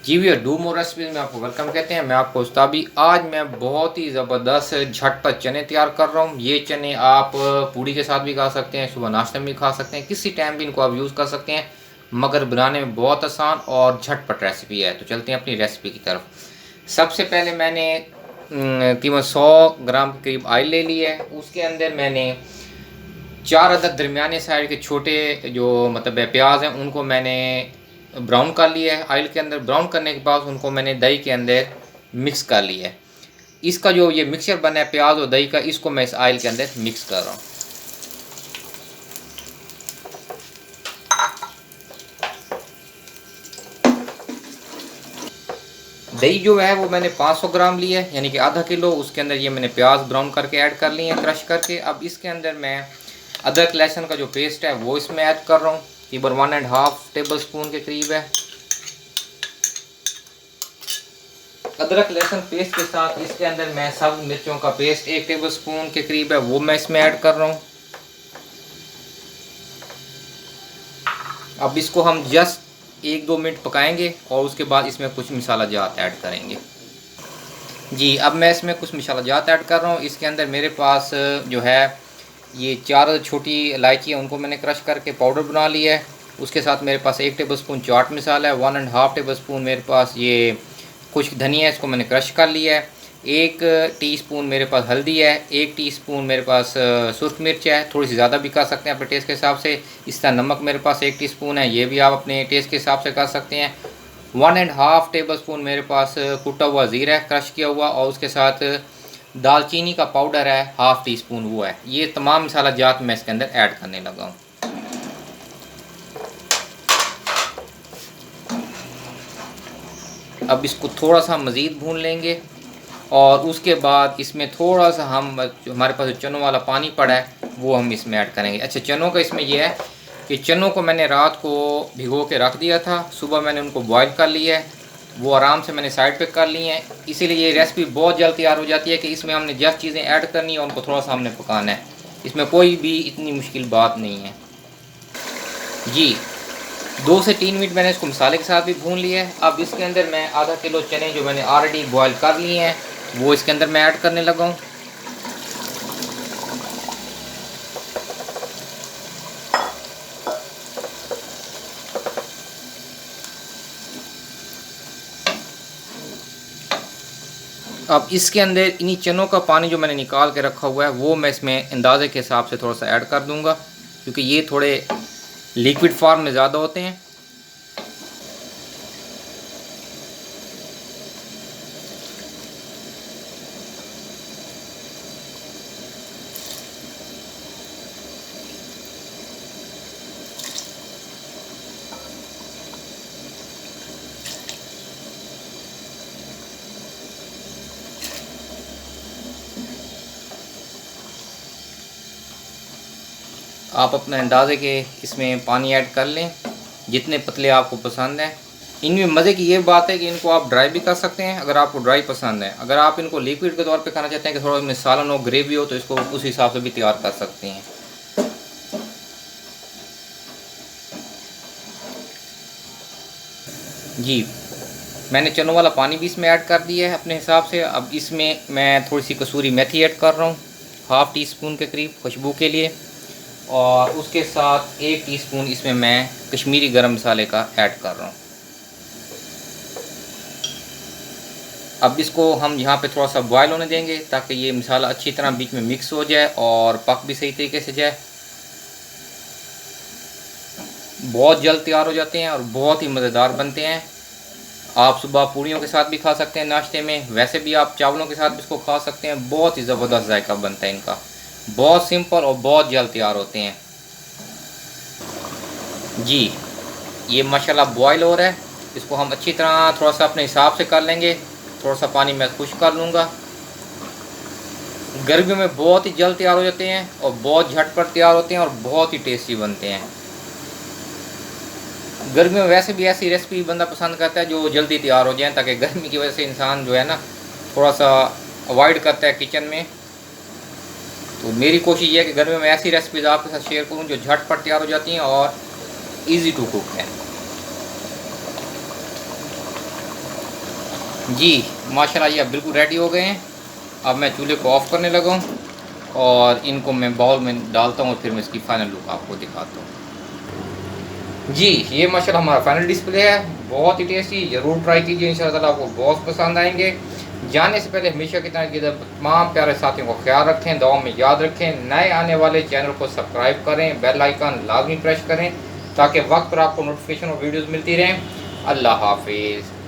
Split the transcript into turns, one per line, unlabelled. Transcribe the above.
जी भैया, do more recipes में आपको वेलकम कहते हैं। मैं आपको उस्ताबी आज मैं बहुत ही ज़बरदस्त झटपट चने तैयार कर रहा हूँ। ये चने आप पूड़ी के साथ भी खा सकते हैं, सुबह नाश्ते में भी खा सकते हैं, किसी टाइम भी इनको आप यूज़ कर सकते हैं, मगर बनाने में बहुत आसान और झटपट रेसिपी है। तो चलते हैं अपनी रेसिपी की तरफ। सबसे पहले मैंने कीमत 100 ग्राम के करीब ऑयल ले लिया है। उसके अंदर मैंने 4 अदद दरमियाने साइज़ के छोटे जो मतलब प्याज हैं उनको मैंने ब्राउन कर लिया है ऑयल के अंदर। ब्राउन करने के बाद उनको मैंने दही के अंदर मिक्स कर लिया है। इसका जो ये मिक्सचर बना है प्याज और दही का, इसको मैं इस ऑयल के अंदर मिक्स कर रहा हूँ। दही जो है वो मैंने 500 ग्राम लिया है, यानी कि आधा किलो। उसके अंदर ये मैंने प्याज ब्राउन करके ऐड कर लिए हैं, क्रश करके। अब इसके अंदर मैं अदरक लहसुन का जो पेस्ट है वो इसमें ऐड कर रहा हूँ, करीबन 1.5 टेबल स्पून के करीब है। अदरक लहसुन पेस्ट के साथ इसके अंदर मैं सब मिर्चों का पेस्ट 1 टेबल स्पून के करीब है वो मैं इसमें ऐड कर रहा हूँ। अब इसको हम जस्ट 1-2 मिनट पकाएंगे और उसके बाद इसमें कुछ मसाला जात ऐड करेंगे। जी, अब मैं इसमें कुछ मसाला जात ऐड कर रहा हूँ। इसके अंदर मेरे पास जो है ये 4 छोटी इलायची है, उनको मैंने क्रश करके पाउडर बना लिया है। उसके साथ मेरे पास 1 टेबल स्पून चाट मसाला है, 1.5 टेबल स्पून मेरे पास ये खुश्क धनिया है, इसको मैंने क्रश कर लिया है। 1 टीस्पून मेरे पास हल्दी है, 1 टीस्पून मेरे पास सुर्ख मिर्च है, थोड़ी सी ज़्यादा भी कर सकते हैं अपने टेस्ट के हिसाब से। इस तरह नमक मेरे पास 1 टीस्पून है, ये भी आप अपने टेस्ट के हिसाब से कर सकते हैं। 1.5 टेबल स्पून मेरे पास कुटा हुआ ज़ीरा है, क्रश किया हुआ, और उसके साथ दालचीनी का पाउडर है, हाफ़ टी स्पून वो है। ये तमाम मसाला जात मैं इसके अंदर ऐड करने लगा हूँ। अब इसको थोड़ा सा मज़ीद भून लेंगे और उसके बाद इसमें थोड़ा सा हम जो हमारे पास चनों वाला पानी पड़ा है वो हम इसमें ऐड करेंगे। अच्छा, चनों का इसमें यह है कि चनों को मैंने रात को भिगो के रख दिया था, सुबह मैंने उनको बॉईल कर लिया है, वो आराम से मैंने साइड पे कर ली हैं। इसीलिए ये रेसिपी बहुत जल्द तैयार हो जाती है कि इसमें हमने जस्ट चीज़ें ऐड करनी है और उनको थोड़ा सा हमने पकाना है। इसमें कोई भी इतनी मुश्किल बात नहीं है। जी, 2 से 3 मिनट मैंने इसको मसाले के साथ भी भून लिया है। अब इसके अंदर मैं आधा किलो चने जो मैंने ऑलरेडी बॉईल कर लिए हैं वो इसके अंदर मैं ऐड करने लगा हूँ। अब इसके अंदर इन्हीं चनों का पानी जो मैंने निकाल के रखा हुआ है वो मैं इसमें अंदाज़े के हिसाब से थोड़ा सा ऐड कर दूंगा, क्योंकि ये थोड़े लिक्विड फॉर्म में ज़्यादा होते हैं। आप अपने अंदाज़े के इसमें पानी ऐड कर लें, जितने पतले आपको पसंद हैं। इनमें मज़े की ये बात है कि इनको आप ड्राई भी कर सकते हैं अगर आपको ड्राई पसंद है। अगर आप इनको लिक्विड के तौर पे खाना चाहते हैं कि थोड़ा इसमें सालन हो, ग्रेवी हो, तो इसको उस हिसाब से भी तैयार कर सकते हैं। जी, मैंने चनों वाला पानी भी इसमें ऐड कर दिया है अपने हिसाब से। अब इसमें मैं थोड़ी सी कसूरी मेथी ऐड कर रहा हूँ, हाफ़ टी स्पून के करीब खुशबू के लिए, और उसके साथ 1 टीस्पून इसमें मैं कश्मीरी गरम मसाले का ऐड कर रहा हूँ। अब इसको हम यहाँ पे थोड़ा सा बॉयल होने देंगे ताकि ये मसाला अच्छी तरह बीच में मिक्स हो जाए और पक भी सही तरीके से जाए। बहुत जल्द तैयार हो जाते हैं और बहुत ही मज़ेदार बनते हैं। आप सुबह पूड़ियों के साथ भी खा सकते हैं नाश्ते में, वैसे भी आप चावलों के साथ भी इसको खा सकते हैं। बहुत ही ज़बरदस्त जायका बनता है इनका, बहुत सिंपल और बहुत जल्द तैयार होते हैं। जी, ये माशाल्लाह बॉयल हो रहा है। इसको हम अच्छी तरह थोड़ा सा अपने हिसाब से कर लेंगे। थोड़ा सा पानी मैं खुश्क कर लूँगा। गर्मियों में बहुत ही जल्द तैयार हो जाते हैं और बहुत झटपट तैयार होते हैं और बहुत ही टेस्टी बनते हैं। गर्मियों में वैसे भी ऐसी रेसिपी बंदा पसंद करता है जो जल्दी तैयार हो जाए, ताकि गर्मी की वजह से इंसान जो है ना थोड़ा सा अवॉइड करता है किचन में। तो मेरी कोशिश ये है कि गर्मियों में ऐसी रेसिपीज़ आपके साथ शेयर करूँ जो झटपट तैयार हो जाती हैं और इजी टू कुक है। जी माशाल्लाह ये अब बिल्कुल रेडी हो गए हैं। अब मैं चूल्हे को ऑफ़ करने लगा हूँ और इनको मैं बाउल में डालता हूँ और फिर मैं इसकी फ़ाइनल लुक आपको दिखाता हूँ। जी ये माशाल्लाह हमारा फ़ाइनल डिस्प्ले है, बहुत ही टेस्टी, ज़रूर ट्राई कीजिए, इंशाअल्लाह ताला आपको बहुत पसंद आएंगे। जाने से पहले हमेशा की तरह तमाम प्यारे साथियों को ख्याल रखें, दुआ में याद रखें, नए आने वाले चैनल को सब्सक्राइब करें, बेल आइकन लाजमी प्रेस करें ताकि वक्त पर आपको नोटिफिकेशन और वीडियोज़ मिलती रहें। अल्लाह हाफिज़।